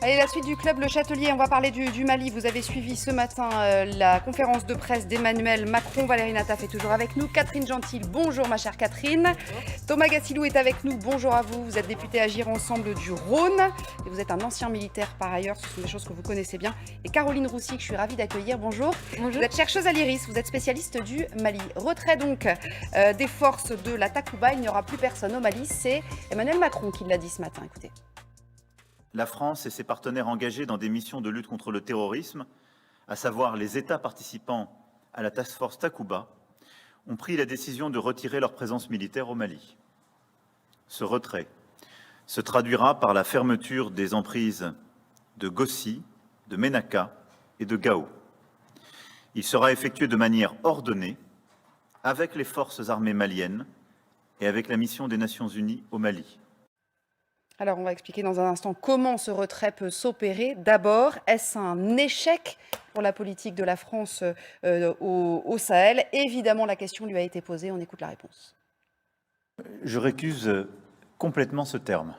Allez, la suite du club Le Châtelier, on va parler du Mali. Vous avez suivi ce matin la conférence de presse d'Emmanuel Macron. Valérie Nataf est toujours avec nous. Catherine Gentil, bonjour ma chère Catherine. Bonjour. Thomas Gassilou est avec nous, bonjour à vous. Vous êtes député Agir Ensemble du Rhône et vous êtes un ancien militaire par ailleurs, ce sont des choses que vous connaissez bien. Et Caroline Roussy, que je suis ravie d'accueillir, bonjour. Bonjour. Vous êtes chercheuse à l'IRIS, vous êtes spécialiste du Mali. Retrait donc des forces de la Takuba, il n'y aura plus personne au Mali, c'est Emmanuel Macron qui l'a dit ce matin, écoutez. La France et ses partenaires engagés dans des missions de lutte contre le terrorisme, à savoir les États participants à la Task Force Takuba, ont pris la décision de retirer leur présence militaire au Mali. Ce retrait se traduira par la fermeture des emprises de Gossi, de Ménaka et de Gao. Il sera effectué de manière ordonnée avec les forces armées maliennes et avec la mission des Nations Unies au Mali. Alors, on va expliquer dans un instant comment ce retrait peut s'opérer. D'abord, est-ce un échec pour la politique de la France au Sahel? Évidemment, la question lui a été posée. On écoute la réponse. Je récuse complètement ce terme,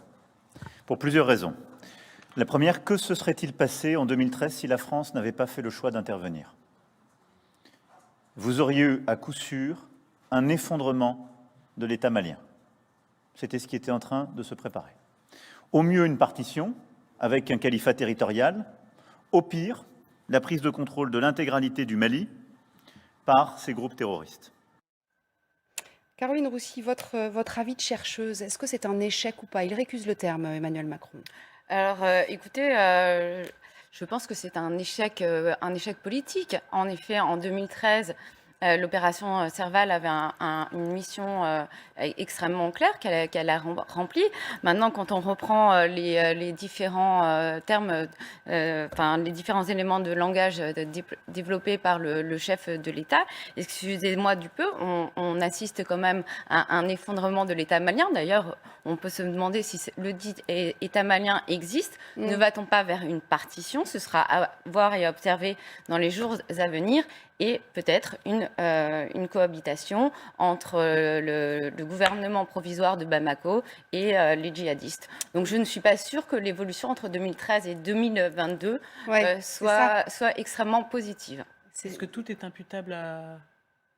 pour plusieurs raisons. La première, que se serait-il passé en 2013 si la France n'avait pas fait le choix d'intervenir? Vous auriez eu, à coup sûr, un effondrement de l'État malien. C'était ce qui était en train de se préparer. Au mieux, une partition, avec un califat territorial. Au pire, la prise de contrôle de l'intégralité du Mali par ces groupes terroristes. Caroline Roussy, votre avis de chercheuse, est-ce que c'est un échec ou pas? Il récuse le terme, Emmanuel Macron. Alors, écoutez, je pense que c'est un échec politique. En effet, en 2013, l'opération Serval avait une mission extrêmement claire qu'elle a remplie. Maintenant, quand on reprend les différents termes, les différents éléments de langage développés par le chef de l'État, excusez-moi du peu, on assiste quand même à un effondrement de l'État malien. D'ailleurs, on peut se demander si le dit État malien existe. Ne va-t-on pas vers une partition? Ce sera à voir et à observer dans les jours à venir. Et peut-être une cohabitation entre le gouvernement provisoire de Bamako et les djihadistes. Donc je ne suis pas sûre que l'évolution entre 2013 et 2022 soit extrêmement positive. Est-ce que tout est imputable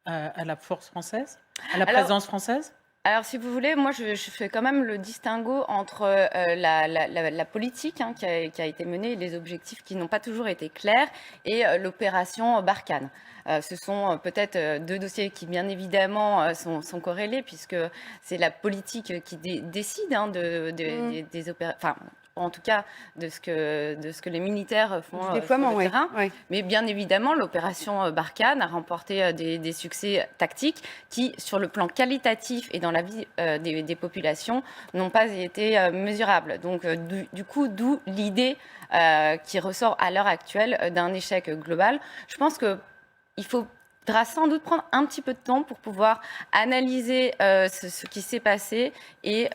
à la force française, à la présence française? Alors, si vous voulez, moi, je fais quand même le distinguo entre la politique qui a été menée, les objectifs qui n'ont pas toujours été clairs, et l'opération Barkhane. Ce sont peut-être deux dossiers qui, bien évidemment, sont corrélés, puisque c'est la politique qui décide des opérations. En tout cas, de ce que les militaires font sur le terrain. Oui. Mais bien évidemment, l'opération Barkhane a remporté des succès tactiques qui, sur le plan qualitatif et dans la vie des populations, n'ont pas été mesurables. Donc, du coup, d'où l'idée qui ressort à l'heure actuelle d'un échec global. Je pense qu'il faudra sans doute prendre un petit peu de temps pour pouvoir analyser ce qui s'est passé et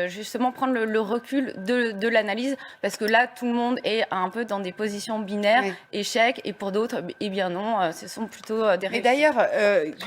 justement prendre le recul de l'analyse, parce que là, tout le monde est un peu dans des positions binaires, échec, et pour d'autres, eh bien non, ce sont plutôt des réussites. Et d'ailleurs,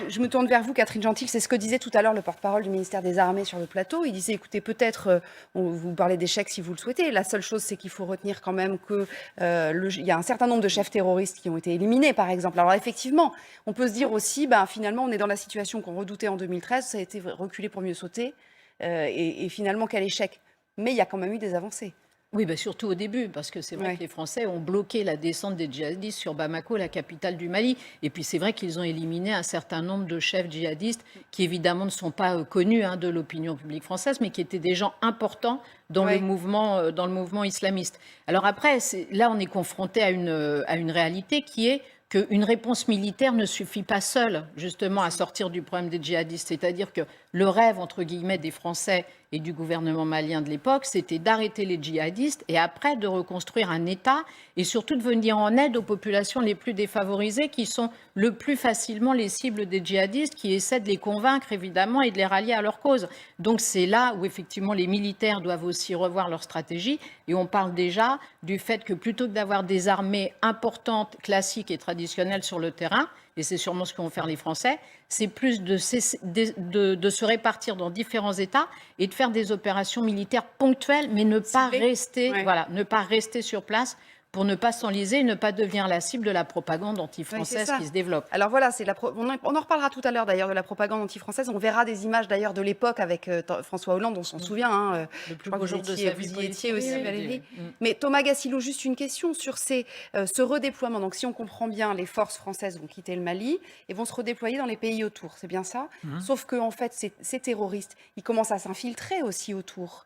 je me tourne vers vous, Catherine Gentil, c'est ce que disait tout à l'heure le porte-parole du ministère des Armées sur le plateau. Il disait, écoutez, peut-être, vous parlez d'échec si vous le souhaitez, la seule chose, c'est qu'il faut retenir quand même qu'il y a un certain nombre de chefs terroristes qui ont été éliminés, par exemple. Alors effectivement, on peut se dire aussi, finalement, on est dans la situation qu'on redoutait en 2013, ça a été reculé pour mieux sauter, et finalement, quel échec. Mais il y a quand même eu des avancées. Oui, surtout au début, parce que c'est vrai que les Français ont bloqué la descente des djihadistes sur Bamako, la capitale du Mali. Et puis c'est vrai qu'ils ont éliminé un certain nombre de chefs djihadistes qui évidemment ne sont pas connus de l'opinion publique française, mais qui étaient des gens importants dans le mouvement islamiste. Alors après, là on est confronté à une réalité qui est qu'une réponse militaire ne suffit pas seule, justement, à sortir du problème des djihadistes. C'est-à-dire que le rêve, entre guillemets, des Français et du gouvernement malien de l'époque, c'était d'arrêter les djihadistes et après de reconstruire un État et surtout de venir en aide aux populations les plus défavorisées qui sont le plus facilement les cibles des djihadistes, qui essaient de les convaincre, évidemment, et de les rallier à leur cause. Donc c'est là où, effectivement, les militaires doivent aussi revoir leur stratégie. Et on parle déjà du fait que plutôt que d'avoir des armées importantes, classiques et traditionnelles sur le terrain, et c'est sûrement ce que vont faire les Français, c'est plus de se répartir dans différents États et de faire des opérations militaires ponctuelles, mais ne pas rester, ne pas rester sur place pour ne pas s'enliser et ne pas devenir la cible de la propagande anti-française qui se développe. Alors voilà, on en reparlera tout à l'heure d'ailleurs de la propagande anti-française. On verra des images d'ailleurs de l'époque avec François Hollande, on s'en souvient. Le plus beau jour de sa vie vous y étiez aussi, politique. Valérie. Mais Thomas Gassilou, juste une question sur ce redéploiement. Donc si on comprend bien, les forces françaises vont quitter le Mali et vont se redéployer dans les pays autour, c'est bien ça? Sauf que en fait, ces terroristes, ils commencent à s'infiltrer aussi autour.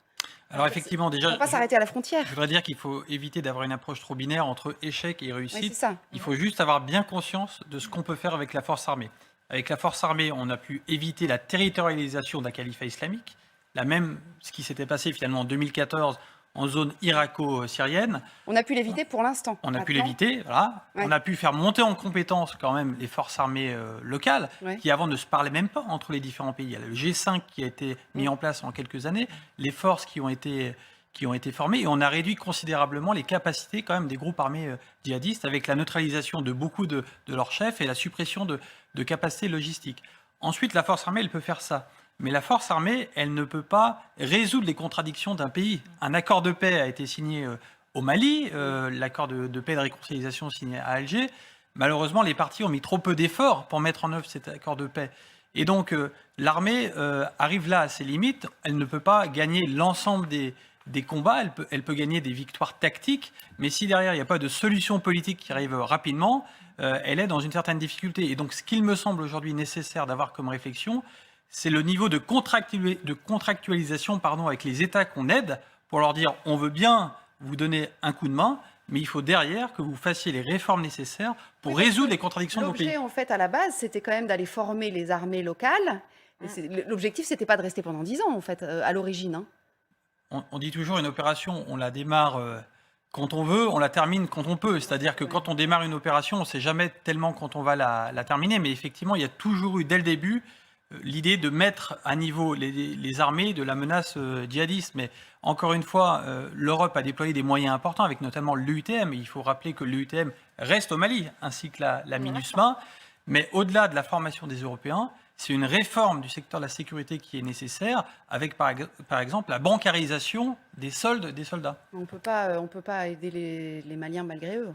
Alors effectivement, déjà, on ne va pas s'arrêter à la frontière. Je voudrais dire qu'il faut éviter d'avoir une approche trop binaire entre échec et réussite. Oui, c'est ça. Il faut juste avoir bien conscience de ce qu'on peut faire avec la force armée. Avec la force armée, on a pu éviter la territorialisation d'un califat islamique, ce qui s'était passé finalement en 2014 en zone irako-syrienne. On a pu l'éviter pour l'instant. On a pu l'éviter, voilà. Ouais. On a pu faire monter en compétence quand même les forces armées locales, qui avant ne se parlaient même pas entre les différents pays. Il y a le G5 qui a été mis en place en quelques années, les forces qui ont été formées, et on a réduit considérablement les capacités quand même des groupes armés djihadistes avec la neutralisation de beaucoup de leurs chefs et la suppression de capacités logistiques. Ensuite, la force armée, elle peut faire ça. Mais la force armée, elle ne peut pas résoudre les contradictions d'un pays. Un accord de paix a été signé au Mali, l'accord de paix et de réconciliation signé à Alger. Malheureusement, les partis ont mis trop peu d'efforts pour mettre en œuvre cet accord de paix. Et donc, l'armée arrive là à ses limites. Elle ne peut pas gagner l'ensemble des combats. Elle peut gagner des victoires tactiques. Mais si derrière, il n'y a pas de solution politique qui arrive rapidement, elle est dans une certaine difficulté. Et donc, ce qu'il me semble aujourd'hui nécessaire d'avoir comme réflexion, c'est le niveau de contractualisation avec les États qu'on aide pour leur dire on veut bien vous donner un coup de main, mais il faut derrière que vous fassiez les réformes nécessaires pour résoudre les contradictions de vos pays. L'objet, en fait, à la base, c'était quand même d'aller former les armées locales. L'objectif, c'était pas de rester pendant 10 ans, en fait, à l'origine. On dit toujours une opération, on la démarre quand on veut, on la termine quand on peut. C'est-à-dire que quand on démarre une opération, on ne sait jamais tellement quand on va la terminer. Mais effectivement, il y a toujours eu, dès le début, l'idée de mettre à niveau les armées de la menace djihadiste. Mais encore une fois, l'Europe a déployé des moyens importants, avec notamment l'EUTM. Il faut rappeler que l'EUTM reste au Mali, ainsi que la MINUSMA. Mais au-delà de la formation des Européens, c'est une réforme du secteur de la sécurité qui est nécessaire, avec par exemple la bancarisation des soldes des soldats. On ne peut pas aider les Maliens malgré eux.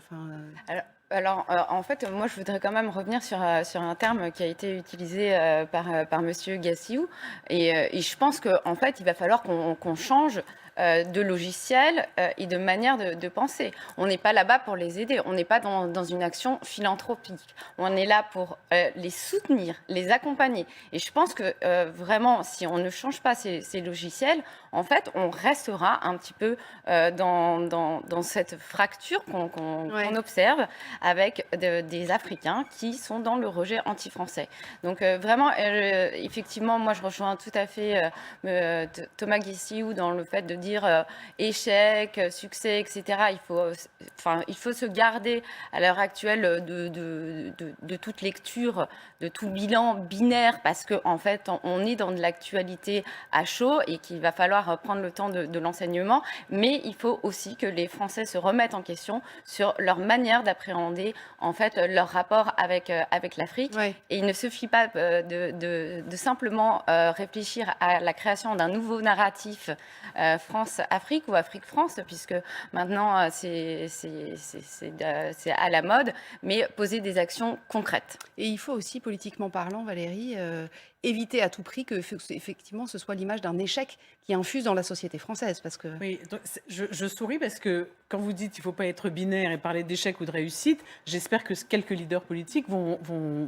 Alors, en fait, moi, je voudrais quand même revenir sur un terme qui a été utilisé par Monsieur Gassilou. Et je pense qu'en fait, il va falloir qu'on change de logiciel et de manière de penser. On n'est pas là-bas pour les aider. On n'est pas dans une action philanthropique. On est là pour les soutenir, les accompagner. Et je pense que vraiment, si on ne change pas ces logiciels, en fait, on restera un petit peu dans cette fracture qu'on observe avec des Africains qui sont dans le rejet anti-français. Donc vraiment, effectivement, moi je rejoins tout à fait Thomas Gassilou dans le fait de dire échec, succès, etc. Il faut se garder à l'heure actuelle de toute lecture, de tout bilan binaire, parce qu'en fait, on est dans de l'actualité à chaud et qu'il va falloir prendre le temps de l'enseignement. Mais il faut aussi que les Français se remettent en question sur leur manière d'appréhender en fait leur rapport avec l'Afrique. Ouais. Et il ne suffit pas de simplement réfléchir à la création d'un nouveau narratif France-Afrique ou Afrique-France, puisque maintenant c'est à la mode, mais poser des actions concrètes. Et il faut aussi, politiquement parlant, Valérie, éviter à tout prix que effectivement ce soit l'image d'un échec qui infuse dans la société française, parce que... Oui, je souris parce que quand vous dites qu'il ne faut pas être binaire et parler d'échec ou de réussite, j'espère que quelques leaders politiques vont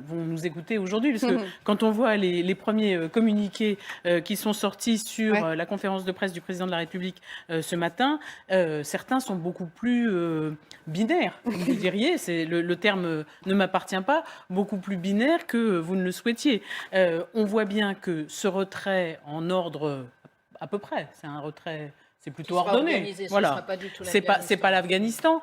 nous écouter aujourd'hui, parce que quand on voit les premiers communiqués qui sont sortis sur la conférence de presse du président de la République ce matin, certains sont beaucoup plus binaires, comme vous diriez, le terme ne m'appartient pas, beaucoup plus binaire que vous ne le souhaitiez. On voit bien que ce retrait en ordre à peu près, c'est c'est plutôt Qui sera ordonné. organisé, ce Voilà. sera pas du tout C'est pas l'Afghanistan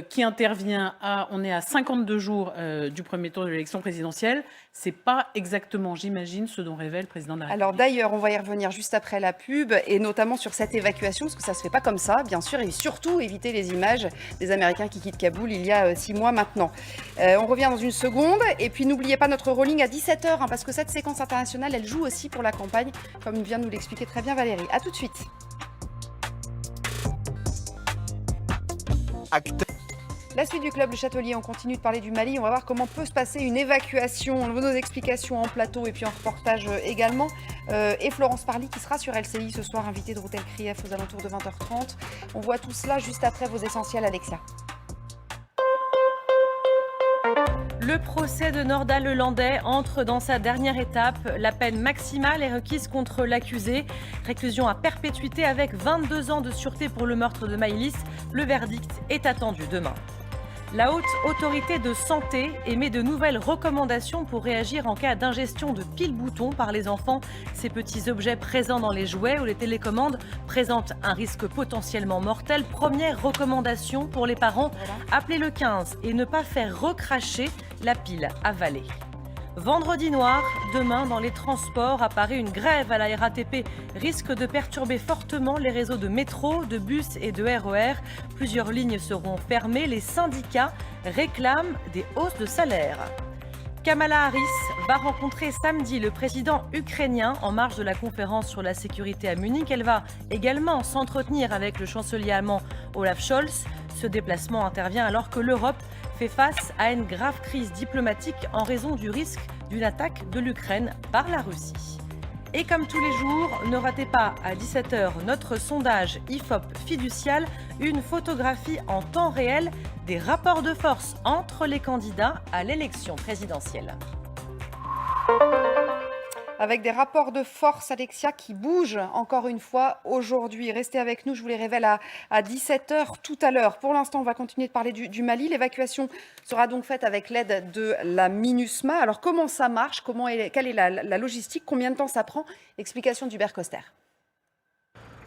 qui intervient on est à 52 jours du premier tour de l'élection présidentielle. C'est pas exactement, j'imagine, ce dont rêvait le président de la République. Alors d'ailleurs, on va y revenir juste après la pub, et notamment sur cette évacuation, parce que ça se fait pas comme ça, bien sûr, et surtout éviter les images des Américains qui quittent Kaboul il y a 6 mois maintenant. On revient dans une seconde, et puis n'oubliez pas notre rolling à 17h, parce que cette séquence internationale, elle joue aussi pour la campagne, comme vient de nous l'expliquer très bien Valérie. À tout de suite. La suite du Club Le Châtelier, on continue de parler du Mali. On va voir comment peut se passer une évacuation. On veut nos explications en plateau et puis en reportage également. Et Florence Parly qui sera sur LCI ce soir, invitée de Routel Krief aux alentours de 20h30. On voit tout cela juste après vos essentiels, Alexia. Le procès de Nordal Lelandais entre dans sa dernière étape. La peine maximale est requise contre l'accusé. Réclusion à perpétuité avec 22 ans de sûreté pour le meurtre de Maïlis. Le verdict est attendu demain. La Haute Autorité de Santé émet de nouvelles recommandations pour réagir en cas d'ingestion de pile-boutons par les enfants. Ces petits objets présents dans les jouets ou les télécommandes présentent un risque potentiellement mortel. Première recommandation pour les parents, appelez le 15 et ne pas faire recracher la pile avalée. Vendredi noir, demain dans les transports apparaît une grève à la RATP, risque de perturber fortement les réseaux de métro, de bus et de RER. Plusieurs lignes seront fermées, les syndicats réclament des hausses de salaire. Kamala Harris va rencontrer samedi le président ukrainien en marge de la conférence sur la sécurité à Munich. Elle va également s'entretenir avec le chancelier allemand Olaf Scholz. Ce déplacement intervient alors que l'Europe fait face à une grave crise diplomatique en raison du risque d'une attaque de l'Ukraine par la Russie. Et comme tous les jours, ne ratez pas à 17h notre sondage IFOP fiducial, une photographie en temps réel des rapports de force entre les candidats à l'élection présidentielle. Avec des rapports de force, Alexia, qui bougent encore une fois aujourd'hui. Restez avec nous, je vous les révèle à 17h tout à l'heure. Pour l'instant, on va continuer de parler du Mali. L'évacuation sera donc faite avec l'aide de la MINUSMA. Alors comment ça marche? Quelle est la logistique? Combien de temps ça prend? Explication d'Hubert Coster.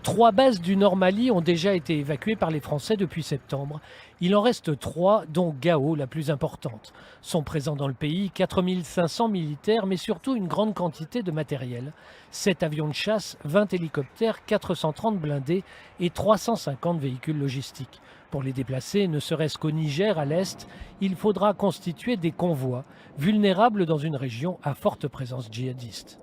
3 bases du Nord Mali ont déjà été évacuées par les Français depuis septembre. Il en reste 3, dont Gao, la plus importante. Sont présents dans le pays 4500 militaires, mais surtout une grande quantité de matériel. 7 avions de chasse, 20 hélicoptères, 430 blindés et 350 véhicules logistiques. Pour les déplacer, ne serait-ce qu'au Niger, à l'est, il faudra constituer des convois, vulnérables dans une région à forte présence djihadiste.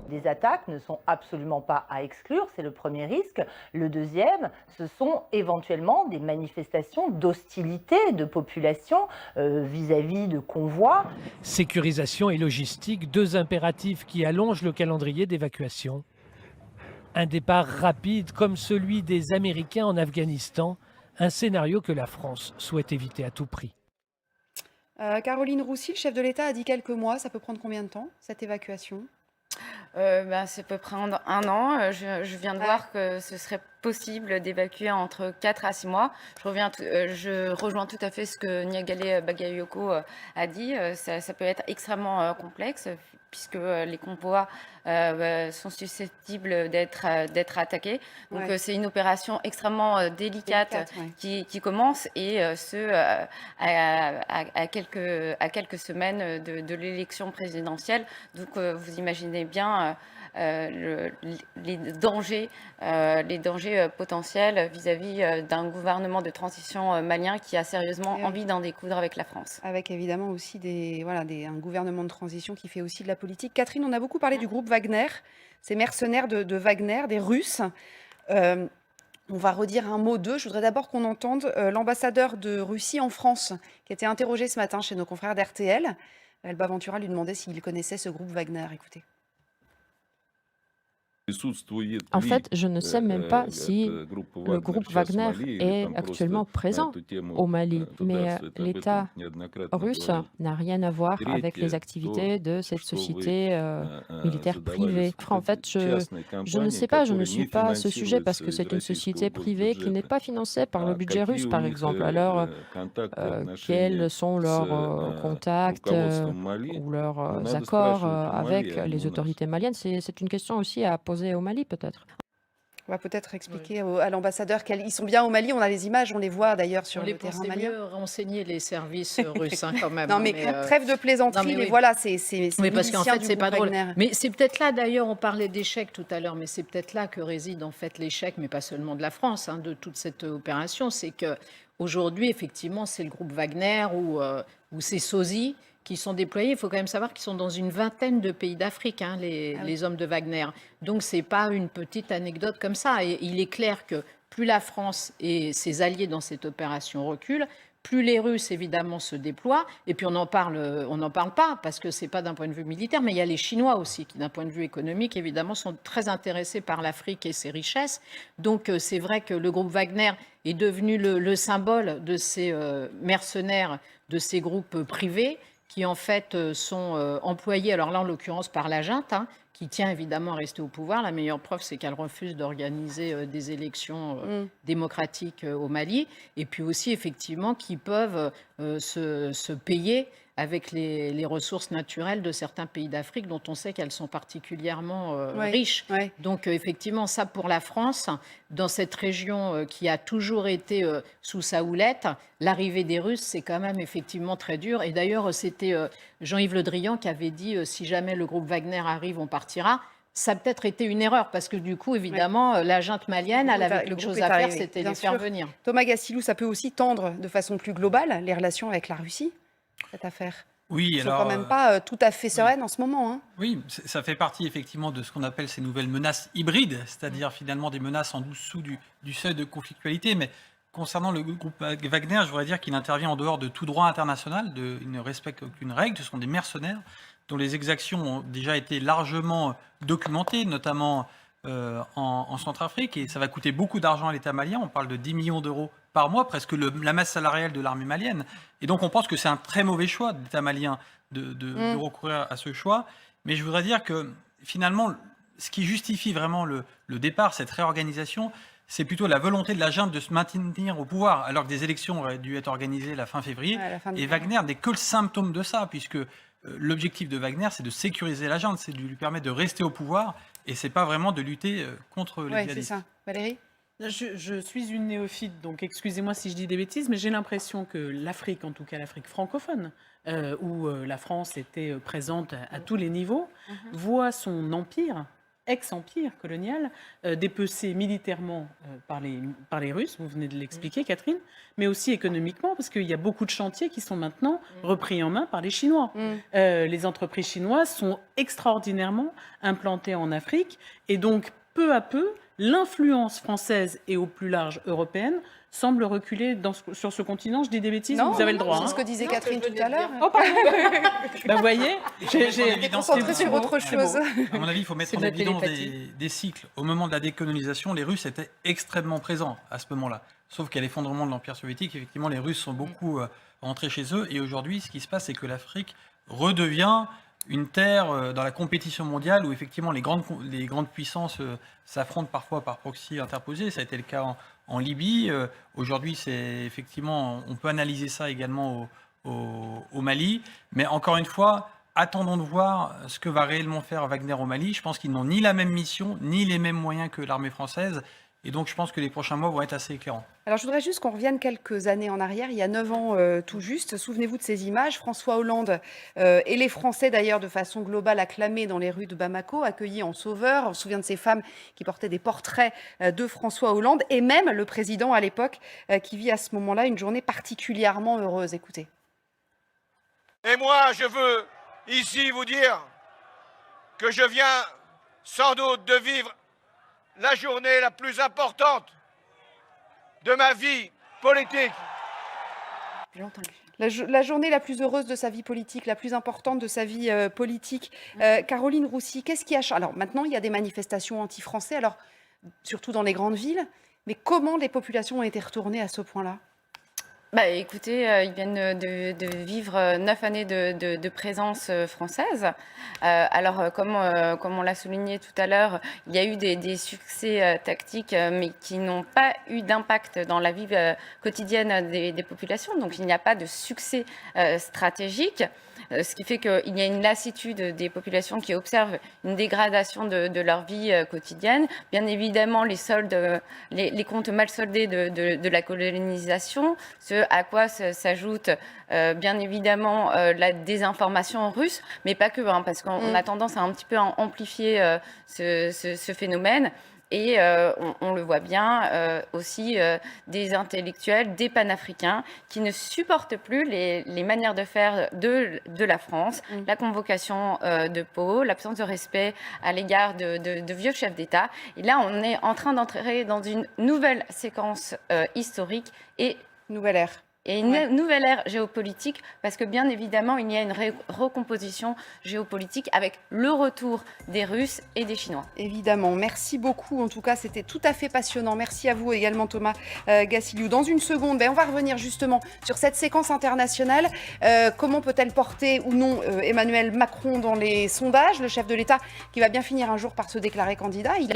Des attaques ne sont absolument pas à exclure, c'est le premier risque. Le deuxième, ce sont éventuellement des manifestations d'hostilité de population vis-à-vis de convois. Sécurisation et logistique, 2 impératifs qui allongent le calendrier d'évacuation. Un départ rapide comme celui des Américains en Afghanistan, un scénario que la France souhaite éviter à tout prix. Caroline Roussy, le chef de l'État, a dit quelques mois. Ça peut prendre combien de temps, cette évacuation? Ça peut prendre 1 an. Je viens de voir que ce serait possible d'évacuer entre 4 à 6 mois. Je rejoins tout à fait ce que Niagale Bagayoko a dit. Ça peut être extrêmement complexe puisque les convois sont susceptibles d'être attaqués. Donc c'est une opération extrêmement délicate qui commence et à quelques semaines de l'élection présidentielle. Donc vous imaginez bien les dangers potentiels vis-à-vis d'un gouvernement de transition malien qui a sérieusement envie d'en découdre avec la France. Avec évidemment aussi un gouvernement de transition qui fait aussi de la politique. Catherine, on a beaucoup parlé du groupe Wagner, ces mercenaires de Wagner, des Russes. On va redire un mot d'eux. Je voudrais d'abord qu'on entende l'ambassadeur de Russie en France, qui a été interrogé ce matin chez nos confrères d'RTL. Alba Ventura lui demandait s'il connaissait ce groupe Wagner. Écoutez. En fait, je ne sais même pas si le groupe Wagner est actuellement présent au Mali, mais l'État russe n'a rien à voir avec les activités de cette société militaire privée. En fait, je ne sais pas, je ne suis pas à ce sujet parce que c'est une société privée qui n'est pas financée par le budget russe, par exemple. Alors, quels sont leurs contacts ou leurs accords avec les autorités maliennes? C'est une question aussi à poser au Mali, peut-être. On va peut-être expliquer à l'ambassadeur qu'ils sont bien au Mali. On a les images, on les voit d'ailleurs sur le terrain malien. On les renseigner les services russes quand même. Non mais, trêve de plaisanterie, mais voilà, c'est oui, parce qu'en fait, c'est pas drôle. Wagner. Mais c'est peut-être là, d'ailleurs, on parlait d'échec tout à l'heure, mais c'est peut-être là que réside en fait l'échec, mais pas seulement de la France, de toute cette opération. C'est que aujourd'hui, effectivement, c'est le groupe Wagner ou c'est Sosi qui sont déployés. Il faut quand même savoir qu'ils sont dans une vingtaine de pays d'Afrique, les hommes de Wagner. Donc, ce n'est pas une petite anecdote comme ça. Et il est clair que plus la France et ses alliés dans cette opération reculent, plus les Russes, évidemment, se déploient. Et puis, on n'en parle pas, parce que ce n'est pas d'un point de vue militaire, mais il y a les Chinois aussi, qui, d'un point de vue économique, évidemment, sont très intéressés par l'Afrique et ses richesses. Donc, c'est vrai que le groupe Wagner est devenu le symbole de ces mercenaires, de ces groupes privés, qui en fait sont employés, alors là en l'occurrence par la junte, qui tient évidemment à rester au pouvoir. La meilleure preuve, c'est qu'elle refuse d'organiser des élections démocratiques au Mali, et puis aussi effectivement qui peuvent se payer avec les ressources naturelles de certains pays d'Afrique dont on sait qu'elles sont particulièrement riches. Ouais. Donc effectivement, ça pour la France, dans cette région qui a toujours été sous sa houlette, l'arrivée des Russes, c'est quand même effectivement très dur. Et d'ailleurs, c'était Jean-Yves Le Drian qui avait dit si jamais le groupe Wagner arrive, on partira. Ça a peut-être été une erreur, parce que du coup, évidemment, la junte malienne, elle avait quelque chose à faire, c'était les faire venir. Thomas Gassilou, ça peut aussi tendre de façon plus globale les relations avec la Russie, cette affaire. Oui, Elles sont quand même pas tout à fait sereines en ce moment. Oui, ça fait partie effectivement de ce qu'on appelle ces nouvelles menaces hybrides, c'est-à-dire finalement des menaces en dessous du seuil de conflictualité. Mais concernant le groupe Wagner, je voudrais dire qu'il intervient en dehors de tout droit international, il ne respecte aucune règle, ce sont des mercenaires dont les exactions ont déjà été largement documentées, notamment en Centrafrique, et ça va coûter beaucoup d'argent à l'État malien. On parle de 10 millions d'euros par mois, presque la masse salariale de l'armée malienne. Et donc on pense que c'est un très mauvais choix de l'État malien de recourir à ce choix. Mais je voudrais dire que finalement, ce qui justifie vraiment le départ, cette réorganisation, c'est plutôt la volonté de la junte de se maintenir au pouvoir, alors que des élections auraient dû être organisées la fin février. Et Wagner n'est que le symptôme de ça, puisque l'objectif de Wagner, c'est de sécuriser la junte, c'est de lui permettre de rester au pouvoir, et c'est pas vraiment de lutter contre les djihadistes. C'est ça. Valérie ? Je suis une néophyte, donc excusez-moi si je dis des bêtises, mais j'ai l'impression que l'Afrique, en tout cas l'Afrique francophone, où la France était présente à tous les niveaux, voit son empire, ex-empire colonial, dépecé militairement par les Russes, vous venez de l'expliquer Catherine, mais aussi économiquement, parce qu'il y a beaucoup de chantiers qui sont maintenant repris en main par les Chinois. Les entreprises chinoises sont extraordinairement implantées en Afrique, et donc peu à peu, l'influence française et au plus large européenne semble reculer sur ce continent. Je dis des bêtises, vous avez le droit. C'est ce que disait Catherine tout à l'heure. Oh, pardon. Vous voyez, j'ai concentré sur autre chose. À mon avis, il faut mettre en évidence des cycles. Au moment de la décolonisation, les Russes étaient extrêmement présents à ce moment-là. Sauf qu'à l'effondrement de l'Empire soviétique, effectivement, les Russes sont beaucoup rentrés chez eux. Et aujourd'hui, ce qui se passe, c'est que l'Afrique redevient une terre dans la compétition mondiale où effectivement les grandes puissances s'affrontent parfois par proxy interposé. Ça a été le cas en Libye. Aujourd'hui, c'est effectivement, on peut analyser ça également au Mali. Mais encore une fois, attendons de voir ce que va réellement faire Wagner au Mali. Je pense qu'ils n'ont ni la même mission, ni les mêmes moyens que l'armée française. Et donc, je pense que les prochains mois vont être assez éclairants. Alors, je voudrais juste qu'on revienne quelques années en arrière, il y a 9 ans tout juste. Souvenez-vous de ces images. François Hollande et les Français, d'ailleurs, de façon globale, acclamés dans les rues de Bamako, accueillis en sauveurs. On se souvient de ces femmes qui portaient des portraits de François Hollande et même le président à l'époque qui vit à ce moment-là une journée particulièrement heureuse. Écoutez. Et moi, je veux ici vous dire que je viens sans doute de vivre la journée la plus importante de ma vie politique. La journée la plus heureuse de sa vie politique, la plus importante de sa vie politique. Caroline Roussy, qu'est-ce qui a changé ? Alors maintenant, il y a des manifestations anti-français, alors surtout dans les grandes villes, mais comment les populations ont été retournées à ce point-là ? Écoutez, ils viennent de vivre 9 années de présence française. Alors, comme on l'a souligné tout à l'heure, il y a eu des succès tactiques, mais qui n'ont pas eu d'impact dans la vie quotidienne des populations. Donc, il n'y a pas de succès stratégique. Ce qui fait qu'il y a une lassitude des populations qui observent une dégradation de leur vie quotidienne. Bien évidemment, les comptes mal soldés de la colonisation, ce à quoi s'ajoute bien évidemment la désinformation russe, mais pas que, parce qu'on a tendance à un petit peu amplifier ce phénomène. Et on le voit bien aussi des intellectuels, des panafricains qui ne supportent plus les manières de faire de la France, la convocation de Pau, l'absence de respect à l'égard de vieux chefs d'État. Et là, on est en train d'entrer dans une nouvelle séquence historique et nouvelle ère. Et une nouvelle ère géopolitique, parce que bien évidemment, il y a une recomposition géopolitique avec le retour des Russes et des Chinois. Évidemment. Merci beaucoup. En tout cas, c'était tout à fait passionnant. Merci à vous également, Thomas Gassiliou. Dans une seconde, on va revenir justement sur cette séquence internationale. Comment peut-elle porter ou non Emmanuel Macron dans les sondages? Le chef de l'État qui va bien finir un jour par se déclarer candidat.